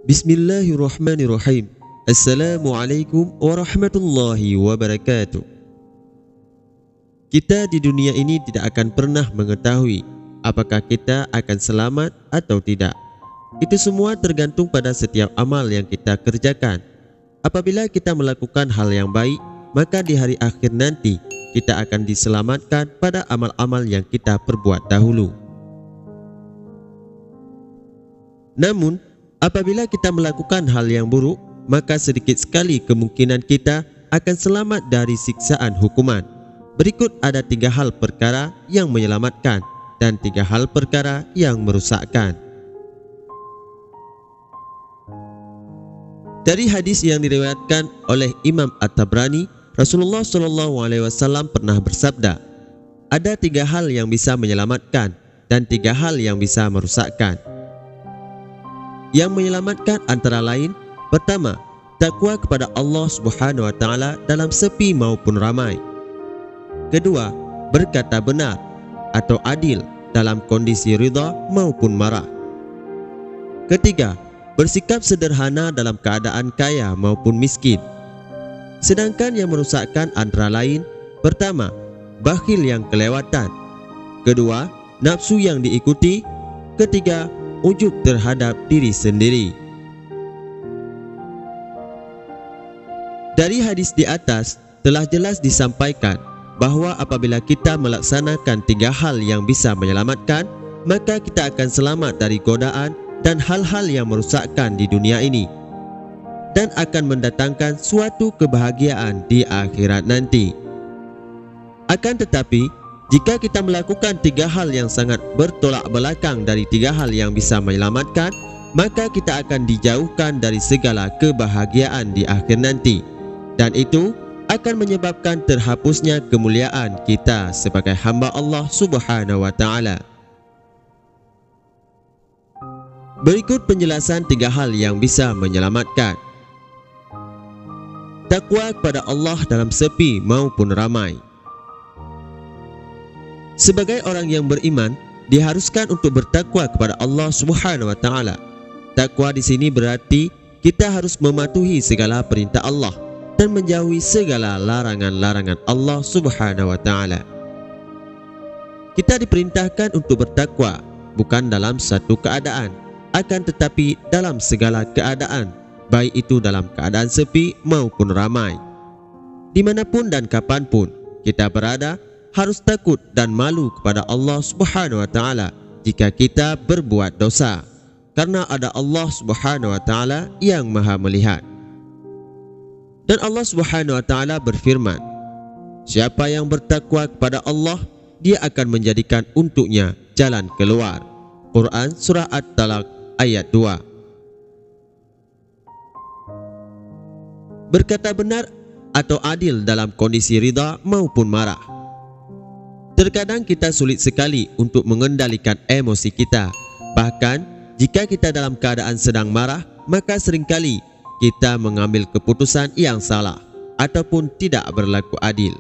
Bismillahirrahmanirrahim. Assalamualaikum warahmatullahi wabarakatuh. Kita di dunia ini tidak akan pernah mengetahui apakah kita akan selamat atau tidak. Itu semua tergantung pada setiap amal yang kita kerjakan. Apabila kita melakukan hal yang baik, maka di hari akhir nanti kita akan diselamatkan pada amal-amal yang kita perbuat dahulu. Namun, apabila kita melakukan hal yang buruk, maka sedikit sekali kemungkinan kita akan selamat dari siksaan hukuman. Berikut ada 3 hal perkara yang menyelamatkan dan 3 hal perkara yang merusakkan. Dari hadis yang diriwayatkan oleh Imam At-Tabrani, Rasulullah SAW pernah bersabda, ada 3 hal yang bisa menyelamatkan dan 3 hal yang bisa merusakkan. Yang menyelamatkan antara lain, pertama, takwa kepada Allah Subhanahu wa Ta'ala dalam sepi maupun ramai. Kedua, berkata benar atau adil dalam kondisi ridha maupun marah. Ketiga, bersikap sederhana dalam keadaan kaya maupun miskin. Sedangkan yang merusakkan antara lain, pertama, bakhil yang kelewatan. Kedua, nafsu yang diikuti. Ketiga, ujub terhadap diri sendiri. Dari hadis di atas telah jelas disampaikan bahwa apabila kita melaksanakan 3 hal yang bisa menyelamatkan, maka kita akan selamat dari godaan dan hal-hal yang merusakkan di dunia ini, dan akan mendatangkan suatu kebahagiaan di akhirat nanti. Akan tetapi, jika kita melakukan 3 hal yang sangat bertolak belakang dari 3 hal yang bisa menyelamatkan, maka kita akan dijauhkan dari segala kebahagiaan di akhir nanti, dan itu akan menyebabkan terhapusnya kemuliaan kita sebagai hamba Allah Subhanahu wa Ta'ala. Berikut penjelasan 3 hal yang bisa menyelamatkan. Takwa kepada Allah dalam sepi maupun ramai. Sebagai orang yang beriman, diharuskan untuk bertakwa kepada Allah Subhanahu wa Ta'ala. Takwa di sini berarti kita harus mematuhi segala perintah Allah dan menjauhi segala larangan-larangan Allah Subhanahu wa Ta'ala. Kita diperintahkan untuk bertakwa bukan dalam satu keadaan, akan tetapi dalam segala keadaan, baik itu dalam keadaan sepi maupun ramai. Dimanapun dan kapanpun kita berada, harus takut dan malu kepada Allah Subhanahu wa Ta'ala jika kita berbuat dosa, karena ada Allah Subhanahu wa Ta'ala yang Maha melihat. Dan Allah Subhanahu wa Ta'ala berfirman, siapa yang bertakwa kepada Allah, dia akan menjadikan untuknya jalan keluar. Quran Surah At-Talaq ayat 2. Berkata benar atau adil dalam kondisi ridha maupun marah. Terkadang kita sulit sekali untuk mengendalikan emosi kita. Bahkan jika kita dalam keadaan sedang marah, maka seringkali kita mengambil keputusan yang salah ataupun tidak berlaku adil.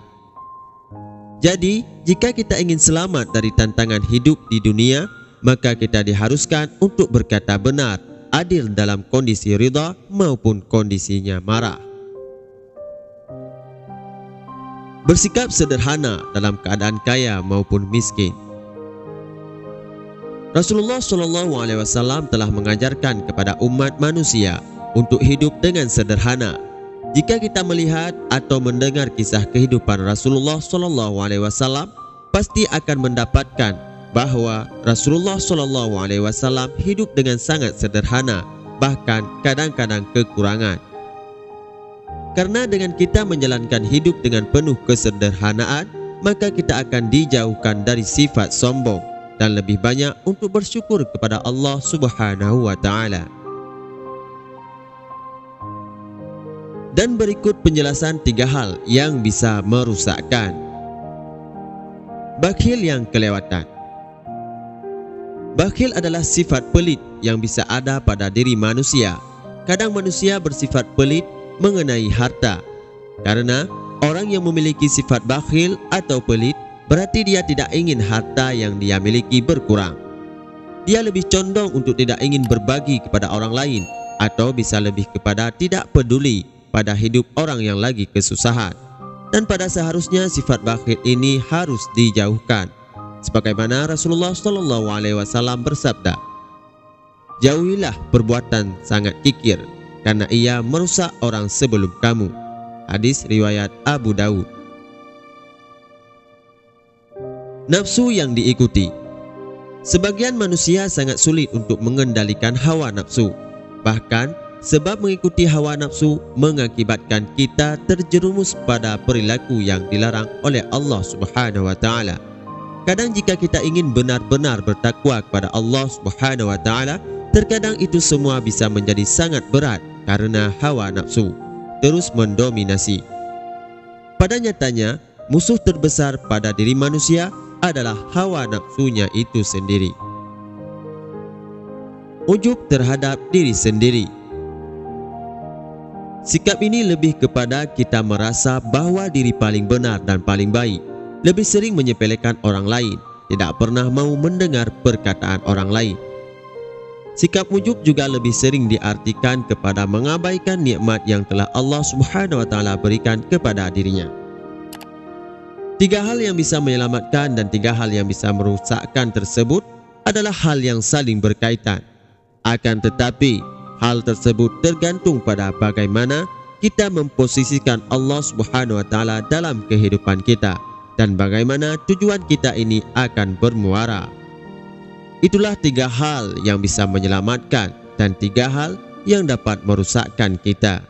Jadi, jika kita ingin selamat dari tantangan hidup di dunia, maka kita diharuskan untuk berkata benar, adil dalam kondisi ridha maupun kondisinya marah. Bersikap sederhana dalam keadaan kaya maupun miskin. Rasulullah SAW telah mengajarkan kepada umat manusia untuk hidup dengan sederhana. Jika kita melihat atau mendengar kisah kehidupan Rasulullah SAW, pasti akan mendapatkan bahwa Rasulullah SAW hidup dengan sangat sederhana, bahkan kadang-kadang kekurangan. Karena dengan kita menjalankan hidup dengan penuh kesederhanaan, maka kita akan dijauhkan dari sifat sombong dan lebih banyak untuk bersyukur kepada Allah Subhanahu wa Ta'ala. Dan berikut penjelasan 3 hal yang bisa merusakkan. Bakhil yang kelewatan. Bakhil adalah sifat pelit yang bisa ada pada diri manusia. Kadang manusia bersifat pelit mengenai harta, karena orang yang memiliki sifat bakhil atau pelit berarti dia tidak ingin harta yang dia miliki berkurang. Dia lebih condong untuk tidak ingin berbagi kepada orang lain atau bisa lebih kepada tidak peduli pada hidup orang yang lagi kesusahan. Dan pada seharusnya sifat bakhil ini harus dijauhkan. Sebagaimana Rasulullah SAW bersabda, "Jauhilah perbuatan sangat kikir, karena ia merusak orang sebelum kamu." Hadis riwayat Abu Daud. Nafsu yang diikuti. Sebagian manusia sangat sulit untuk mengendalikan hawa nafsu. Bahkan sebab mengikuti hawa nafsu mengakibatkan kita terjerumus pada perilaku yang dilarang oleh Allah Subhanahu wa taala. Kadang jika kita ingin benar-benar bertakwa kepada Allah Subhanahu wa taala, terkadang itu semua bisa menjadi sangat berat karena hawa nafsu terus mendominasi. Pada nyatanya, musuh terbesar pada diri manusia adalah hawa nafsunya itu sendiri. Ujub terhadap diri sendiri. Sikap ini lebih kepada kita merasa bahwa diri paling benar dan paling baik, lebih sering menyepelekan orang lain, tidak pernah mau mendengar perkataan orang lain. Sikap ujub juga lebih sering diartikan kepada mengabaikan nikmat yang telah Allah Subhanahu wa taala berikan kepada dirinya. 3 hal yang bisa menyelamatkan dan 3 hal yang bisa merusakkan tersebut adalah hal yang saling berkaitan. Akan tetapi, hal tersebut tergantung pada bagaimana kita memposisikan Allah Subhanahu wa taala dalam kehidupan kita dan bagaimana tujuan kita ini akan bermuara. Itulah 3 hal yang bisa menyelamatkan dan 3 hal yang dapat merusakkan kita.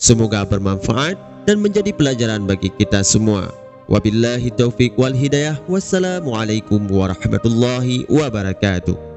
Semoga bermanfaat dan menjadi pelajaran bagi kita semua. Wabillahi taufiq wal hidayah. Wassalamualaikum warahmatullahi wabarakatuh.